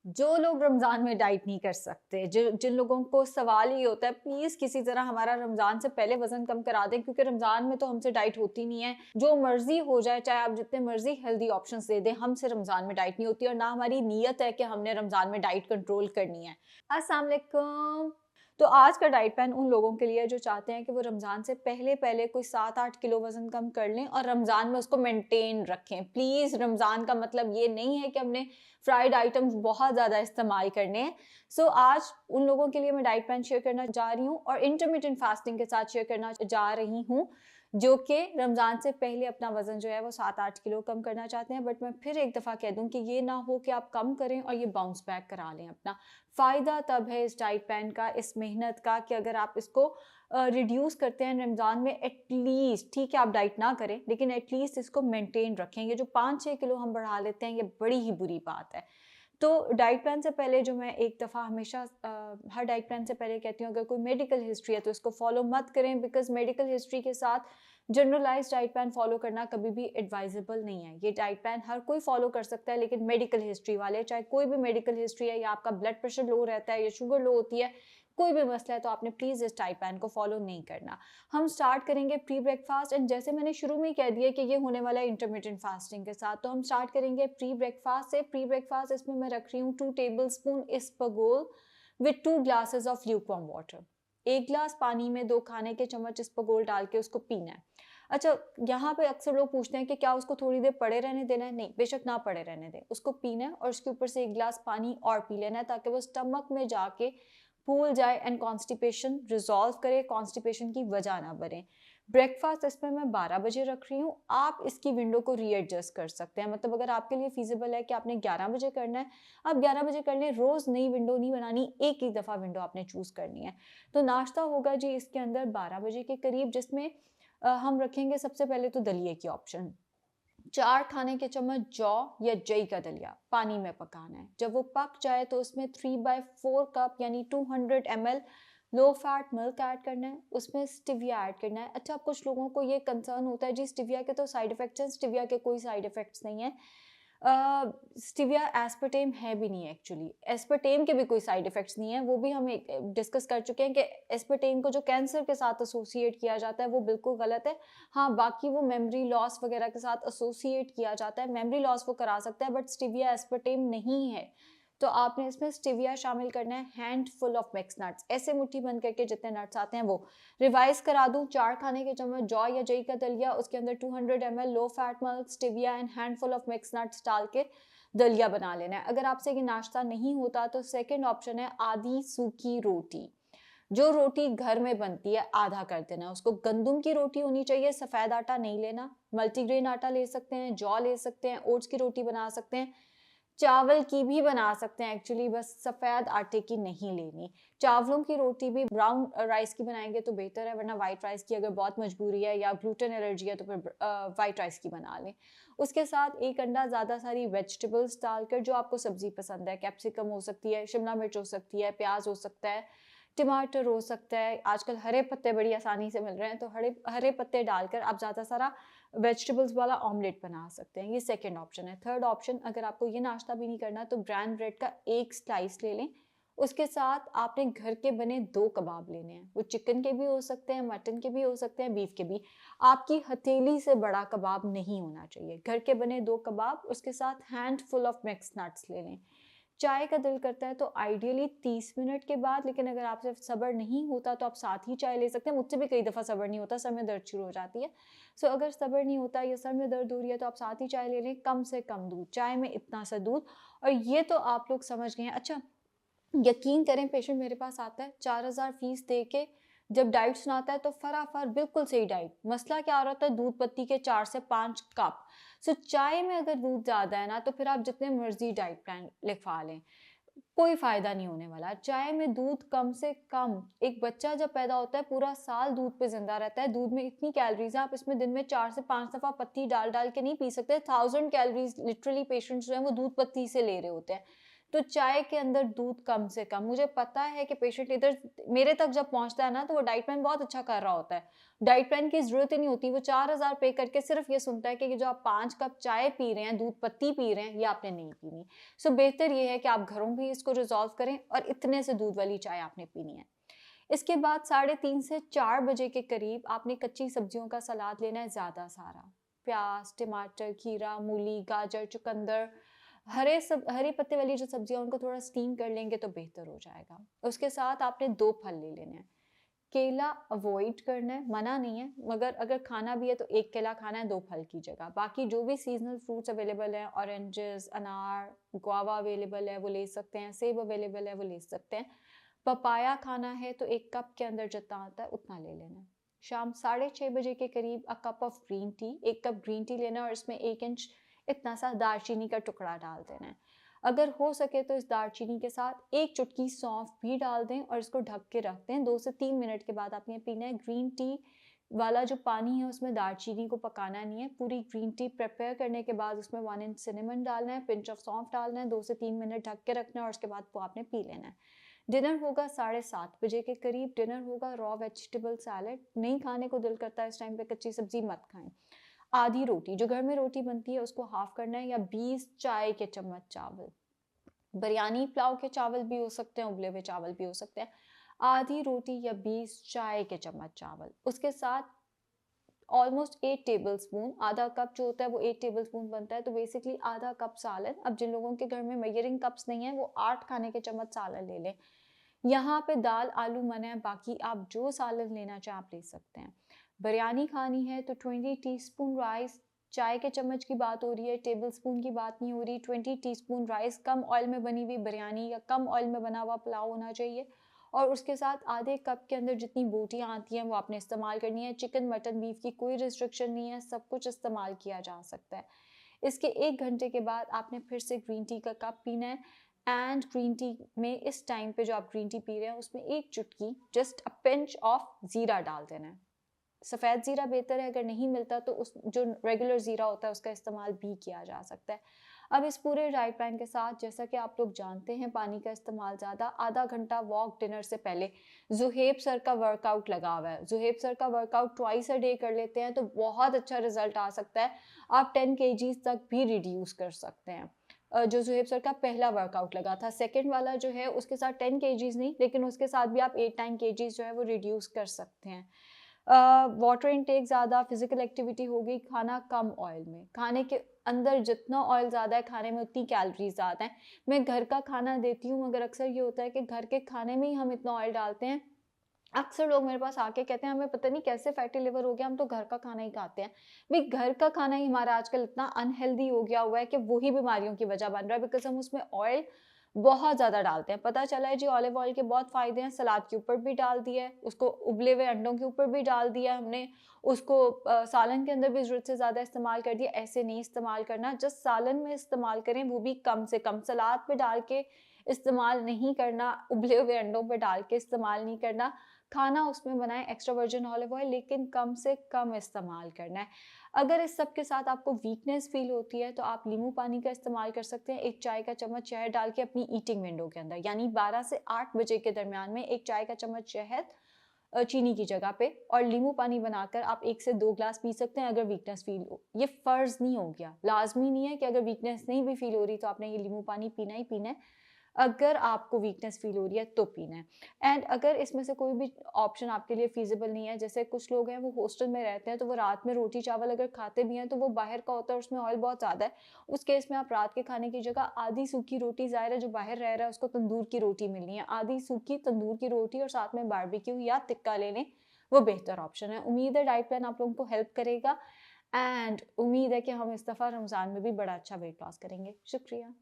जो लोग रमज़ान में डाइट नहीं कर सकते, जिन लोगों को सवाल ये होता है प्लीज़ किसी तरह हमारा रमज़ान से पहले वज़न कम करा दें, क्योंकि रमज़ान में तो हमसे डाइट होती नहीं है। जो मर्ज़ी हो जाए, चाहे आप जितने मर्ज़ी हेल्दी ऑप्शंस दे दें, हमसे रमज़ान में डाइट नहीं होती और ना हमारी नीयत है कि हमने रमज़ान में डाइट कंट्रोल करनी है। अस्सलाम वालेकुम। तो आज का डाइट प्लान उन लोगों के लिए है जो चाहते हैं कि वो रमज़ान से पहले-पहले कोई 7-8 किलो वज़न कम कर लें और रमज़ान में उसको मेंटेन रखें। प्लीज़, रमज़ान का मतलब ये नहीं है कि हमने फ्राइड आइटम्स बहुत ज़्यादा इस्तेमाल करने हैं। सो आज उन लोगों के लिए मैं डाइट प्लान शेयर करना जा रही हूँ और इंटरमिटेंट फास्टिंग के साथ शेयर करना जा रही हूँ, जो कि रमज़ान से पहले अपना वज़न जो है वो 7-8 किलो कम करना चाहते हैं। बट मैं फिर एक दफ़ा कह दूँ कि ये ना हो कि आप कम करें और ये बाउंस बैक करा लें अपना। फ़ायदा तब है इस डाइट प्लान का, इस मेहनत का, कि अगर आप इसको रिड्यूस करते हैं रमज़ान में एटलीस्ट, ठीक है आप डाइट ना करें लेकिन एटलीस्ट इसको मेंटेन रखें। ये जो 5-6 किलो हम बढ़ा लेते हैं ये बड़ी ही बुरी बात है। तो डाइट प्लान से पहले जो मैं एक दफ़ा हमेशा हर डाइट प्लान से पहले कहती हूँ, अगर कोई मेडिकल हिस्ट्री है तो इसको फॉलो मत करें, बिकॉज़ मेडिकल हिस्ट्री के साथ जनरलाइज़्ड डाइट प्लान फॉलो करना कभी भी एडवाइजेबल नहीं है। ये डाइट प्लान हर कोई फॉलो कर सकता है, लेकिन मेडिकल हिस्ट्री वाले, चाहे कोई भी मेडिकल हिस्ट्री है या आपका ब्लड प्रेशर लो रहता है या शुगर लो होती है, कोई भी मसला है, तो आपने प्लीज़ इस डाइट प्लान को फॉलो नहीं करना। हम स्टार्ट करेंगे प्री ब्रेकफास्ट, एंड जैसे मैंने शुरू में ही कह दिया कि ये होने वाला है इंटरमिटेंट फास्टिंग के साथ, तो हम स्टार्ट करेंगे प्री ब्रेकफास्ट से। प्री ब्रेकफास्ट इसमें मैं रख रही हूँ 2 tablespoon isabgol with 2 glasses of lukewarm water. 1 glass पानी में 2 खाने के चम्मच इसबगोल डाल के उसको पीना है। अच्छा, यहाँ पे अक्सर लोग पूछते हैं कि क्या उसको थोड़ी देर पड़े रहने देना है? नहीं, बेशक ना पड़े रहने दें, उसको पीना है और उसके ऊपर से 1 ग्लास पानी और पी लेना है, ताकि वो स्टमक में जाके फूल जाए एंड कॉन्स्टिपेशन रिज़ॉल्व करे, कॉन्स्टिपेशन की वजह ना बने। ब्रेकफास्ट इसमें मैं 12 बजे रख रही हूँ, आप इसकी विंडो को रीएडजस्ट कर सकते हैं। मतलब अगर आपके लिए फ़ीज़िबल है कि आपने 11 बजे करना है, आप 11 बजे कर लें, रोज़ नई विंडो नहीं बनानी, एक ही दफ़ा विंडो आपने चूज़ करनी है। तो नाश्ता होगा जी इसके अंदर 12 बजे के करीब, जिसमें हम रखेंगे सबसे पहले तो दलिए की ऑप्शन। 4 खाने के चम्मच जौ या जई का दलिया पानी में पकाना है। जब वो पक जाए तो उसमें 3/4 कप यानी 200 ml low fat milk add करना है, उसमें स्टिविया ऐड करना है। अच्छा, कुछ लोगों को ये कंसर्न होता है जी स्टिविया के तो साइड इफ़ेक्ट्स हैं, स्टिविया के कोई साइड इफ़ेक्ट्स नहीं है। स्टिविया एस्पर्टेम है भी नहीं एक्चुअली, एस्पर्टेम के भी कोई साइड इफ़ेक्ट्स नहीं है, वो भी हम एक डिस्कस कर चुके हैं कि एस्पर्टेम को जो कैंसर के साथ एसोसिएट किया जाता है वो बिल्कुल गलत है। हाँ, बाकी वो मेमोरी लॉस वगैरह के साथ एसोसिएट किया जाता है, मेमोरी लॉस वो करा सकता है, बट स्टिविया एस्पर्टेम नहीं है। तो आपने इसमें स्टिविया शामिल करना है, हैंडफुल ऑफ मिक्स नट्स, ऐसे मुट्ठी बंद करके जितने नट्स आते हैं वो। रिवाइज करा दूं, 4 खाने के चम्मच जौ या जई का दलिया, उसके अंदर 200 ml low fat milk, stevia and handful of mix nuts डाल के दलिया बना लेना है। अगर आपसे ये नाश्ता नहीं होता तो सेकंड ऑप्शन है आधी सूखी रोटी। जो रोटी घर में बनती है आधा कर देना, उसको गंदम की रोटी होनी चाहिए, सफ़ेद आटा नहीं लेना। मल्टीग्रेन आटा ले सकते हैं, जौ ले सकते हैं, ओट्स की रोटी बना सकते हैं, चावल की भी बना सकते हैं एक्चुअली, बस सफ़ेद आटे की नहीं लेनी। चावलों की रोटी भी ब्राउन राइस की बनाएँगे तो बेहतर है, वरना व्हाइट राइस की अगर बहुत मजबूरी है या ग्लूटेन एलर्जी है तो फिर व्हाइट राइस की बना लें। उसके साथ 1 अंडा, ज़्यादा सारी वेजिटेबल्स डालकर, जो आपको सब्ज़ी पसंद है, कैप्सिकम हो सकती है, शिमला मिर्च हो सकती है, प्याज़ हो सकता है, टमाटर हो सकता है, आजकल हरे पत्ते बड़ी आसानी से मिल रहे हैं, तो हरे हरे पत्ते डालकर आप ज़्यादा सारा वेजिटेबल्स वाला ऑमलेट बना सकते हैं। ये सेकंड ऑप्शन है। थर्ड ऑप्शन, अगर आपको ये नाश्ता भी नहीं करना तो ब्राउन ब्रेड का 1 स्लाइस ले लें। उसके साथ आपने घर के बने 2 कबाब लेने हैं। वो चिकन के भी हो सकते हैं, मटन के भी हो सकते हैं, बीफ के भी। आपकी हथेली से बड़ा कबाब नहीं होना चाहिए। घर के बने 2 कबाब, उसके साथ हैंडफुल ऑफ मिक्स नट्स ले लें। चाय का दिल करता है तो आइडियली 30 मिनट के बाद, लेकिन अगर आपसे सब्र नहीं होता तो आप साथ ही चाय ले सकते हैं। मुझसे भी कई दफ़ा सब्र नहीं होता, सर में दर्द शुरू हो जाती है। सो अगर सब्र नहीं होता या सर में दर्द हो रही है तो आप साथ ही चाय ले लें, कम से कम दूध, चाय में इतना सा दूध। और ये तो आप लोग समझ गए हैं। अच्छा, यकीन करें, पेशेंट मेरे पास आता है 4000 फीस दे के, जब डाइट सुनाता है तो फटाफट बिल्कुल सही डाइट, मसला क्या हो रहा होता है, दूध पत्ती के 4 से 5 कप। सो चाय में अगर दूध ज़्यादा है ना तो फिर आप जितने मर्जी डाइट प्लान लिखवा लें, कोई फ़ायदा नहीं होने वाला। चाय में दूध कम से कम, एक बच्चा जब पैदा होता है पूरा साल दूध पे ज़िंदा रहता है, दूध में इतनी कैलोरीज़ है, आप इसमें दिन में 4 से 5 दफ़ा पत्ती डाल-डाल के नहीं पी सकते। 1000 कैलोरीज़ लिटरली पेशेंट्स जो हैं वो दूध पत्ती से ले रहे होते हैं। तो चाय के अंदर दूध कम से कम। मुझे पता है कि पेशेंट इधर मेरे तक जब पहुँचता है ना, तो वो डाइट प्लान बहुत अच्छा कर रहा होता है। डाइट प्लान की ज़रूरत ही नहीं होती, वो 4000 पे करके सिर्फ़ ये सुनता है कि जो आप 5 कप चाय पी रहे हैं, दूध पत्ती पी रहे हैं, ये आपने नहीं पीनी। सो बेहतर ये है कि आप घरों में ही इसको रिज़ॉल्व करें और इतने से दूध वाली चाय आपने पीनी है। इसके बाद 3:30 से 4 बजे के करीब आपने कच्ची सब्जियों का सलाद लेना है ज़्यादा सारा। प्याज, टमाटर, खीरा, मूली, गाजर, चुकंदर, हरे पत्ते वाली जो सब्जियाँ उनको थोड़ा स्टीम कर लेंगे तो बेहतर हो जाएगा। उसके साथ आपने 2 फल ले लेने हैं। केला अवॉइड करना है, मना नहीं है, मगर अगर खाना भी है तो 1 केला खाना है 2 फल की जगह। बाकी जो भी सीज़नल फ्रूट्स अवेलेबल हैं, ऑरेंजेस, अनार, गुआवा अवेलेबल है वो ले सकते हैं, सेब अवेलेबल है वो ले सकते हैं। पपाया खाना है तो 1 कप के अंदर जितना आता है उतना ले लेना है। शाम 6:30 बजे के करीब a cup of green tea, 1 cup green tea लेना है और इसमें 1 इंच इतना सा दालचीनी का टुकड़ा डाल देना है। अगर हो सके तो इस दालचीनी के साथ 1 चुटकी सौंफ भी डाल दें और इसको ढक के रख दें। 2 से 3 मिनट के बाद आपने पीना है। ग्रीन टी वाला जो पानी है उसमें दालचीनी को पकाना नहीं है। पूरी ग्रीन टी प्रिपेयर करने के बाद उसमें 1 इंच सिनेमन डालना है, पिंच ऑफ सौंफ डालना है, 2 से 3 मिनट ढक के रखना है और उसके बाद वो आपने पी लेना है। डिनर होगा 7:30 बजे के करीब। डिनर होगा रॉ वेजिटेबल सैलेड। नहीं खाने को दिल करता है इस टाइम पे कच्ची सब्जी मत खाएं। आधी रोटी, जो घर में रोटी बनती है उसको हाफ करना है, या 20 चाय के चम्मच चावल। बिरयानी पुलाव के चावल भी हो सकते हैं, उबले हुए चावल भी हो सकते हैं। आधी रोटी या 20 चाय के चम्मच चावल। उसके साथ ऑलमोस्ट 8 टेबल स्पून, आधा कप जो होता है वो 8 टेबल स्पून बनता है, तो बेसिकली आधा कप सालन। अब जिन लोगों के घर में मेजरिंग कप्स नहीं है वो 8 खाने के चम्मच सालन ले लें। यहाँ पे दाल आलू मना है, बाकी आप जो सालन लेना चाहें आप ले सकते हैं। बिरयानी खानी है तो 20 टीस्पून राइस। चाय के चम्मच की बात हो रही है, टेबल स्पून की बात नहीं हो रही। 20 टीस्पून राइस, कम ऑयल में बनी हुई बिरयानी या कम ऑयल में बना हुआ पुलाव होना चाहिए। और उसके साथ आधे कप के अंदर जितनी बोटियाँ आती हैं वो आपने इस्तेमाल करनी है। चिकन मटन बीफ की कोई रिस्ट्रिक्शन नहीं है, सब कुछ इस्तेमाल किया जा सकता है। इसके 1 घंटे के बाद आपने फिर से ग्रीन टी का कप पीना है। एंड ग्रीन टी में इस टाइम पे जो आप ग्रीन टी पी रहे हैं उसमें 1 चुटकी, जस्ट अ पिंच ऑफ ज़ीरा डाल देना है। सफ़ेद ज़ीरा बेहतर है, अगर नहीं मिलता तो उस जो रेगुलर ज़ीरा होता है उसका इस्तेमाल भी किया जा सकता है। अब इस पूरे डाइट प्लान के साथ, जैसा कि आप लोग जानते हैं, पानी का इस्तेमाल ज़्यादा, आधा घंटा वॉक डिनर से पहले। ज़ुहैब सर का वर्कआउट लगा हुआ है, ज़ुहैब सर का वर्कआउट ट्वाइस अ डे कर लेते हैं तो बहुत अच्छा रिजल्ट आ सकता है। आप 10 केजीज तक भी रिड्यूस कर सकते हैं। जो ज़ुहैब सर का पहला वर्कआउट लगा था, सेकंड वाला जो है उसके साथ 10 केजीज नहीं, लेकिन उसके साथ भी आप 8-9 केजीज जो है वो रिड्यूस कर सकते हैं। वाटर इनटेक ज़्यादा, फिजिकल एक्टिविटी होगी, खाना कम ऑयल में। खाने के अंदर जितना ऑयल ज़्यादा है खाने में उतनी कैलोरीज ज़्यादा है। मैं घर का खाना देती हूँ मगर अक्सर ये होता है कि घर के खाने में ही हम इतना ऑयल डालते हैं। अक्सर लोग मेरे पास आके कहते हैं हमें पता नहीं कैसे फैटी लिवर हो गया, हम तो घर का खाना ही खाते हैं। भाई घर का खाना ही हमारा आजकल इतना अनहेल्दी हो गया हुआ है कि वही बीमारियों की वजह बन रहा है, बिकॉज़ हम उसमें ऑयल बहुत ज़्यादा डालते हैं। पता चला है जी ऑलिव ऑयल के बहुत फ़ायदे हैं, सलाद के ऊपर भी डाल दिया है, उसको उबले हुए अंडों के ऊपर भी डाल दिया हमने, उसको सालन के अंदर भी ज़रूरत से ज़्यादा इस्तेमाल कर दिया। ऐसे नहीं इस्तेमाल करना, जस्ट सालन में इस्तेमाल करें, वो भी कम से कम। सलाद पे डाल के इस्तेमाल नहीं करना, उबले हुए अंडों पे डाल के इस्तेमाल नहीं करना। खाना उसमें बनाएँ एक्स्ट्रा वर्जिन ऑलिव ऑयल, लेकिन कम से कम इस्तेमाल करना है। अगर इस सब के साथ आपको वीकनेस फ़ील होती है तो आप नींबू पानी का इस्तेमाल कर सकते हैं। 1 चाय का चम्मच शहद डाल के अपनी ईटिंग विंडो के अंदर, यानी 12 से 8 बजे के दरमियान में 1 चाय का चम्मच शहद चीनी की जगह पे, और नींबू पानी बनाकर आप 1 से 2 ग्लास पी सकते हैं अगर वीकनेस फ़ील हो। ये फ़र्ज़ नहीं हो गया, लाज़मी नहीं है कि अगर वीकनेस नहीं भी फ़ील हो रही तो आपने ये नींबू पानी पीना ही पीना है। अगर आपको वीकनेस फ़ील हो रही है तो पीना है। एंड अगर इसमें से कोई भी ऑप्शन आपके लिए फ़ीज़िबल नहीं है, जैसे कुछ लोग हैं वो हॉस्टल में रहते हैं तो वो रात में रोटी चावल अगर खाते भी हैं तो वो बाहर का होता है, उसमें ऑयल बहुत ज़्यादा है। उस केस में आप रात के खाने की जगह आधी सूखी रोटी, ज़ाहिर है जो बाहर रह रहा है उसको तंदूर की रोटी मिलनी है, आधी सूखी तंदूर की रोटी और साथ में बारबेक्यू या टिक्का ले लें, वो बेहतर ऑप्शन है। उम्मीद है डाइट प्लान आप लोगों को हेल्प करेगा, एंड उम्मीद है कि हम इस दफ़ा रमज़ान में भी बड़ा अच्छा वेट लॉस करेंगे। शुक्रिया।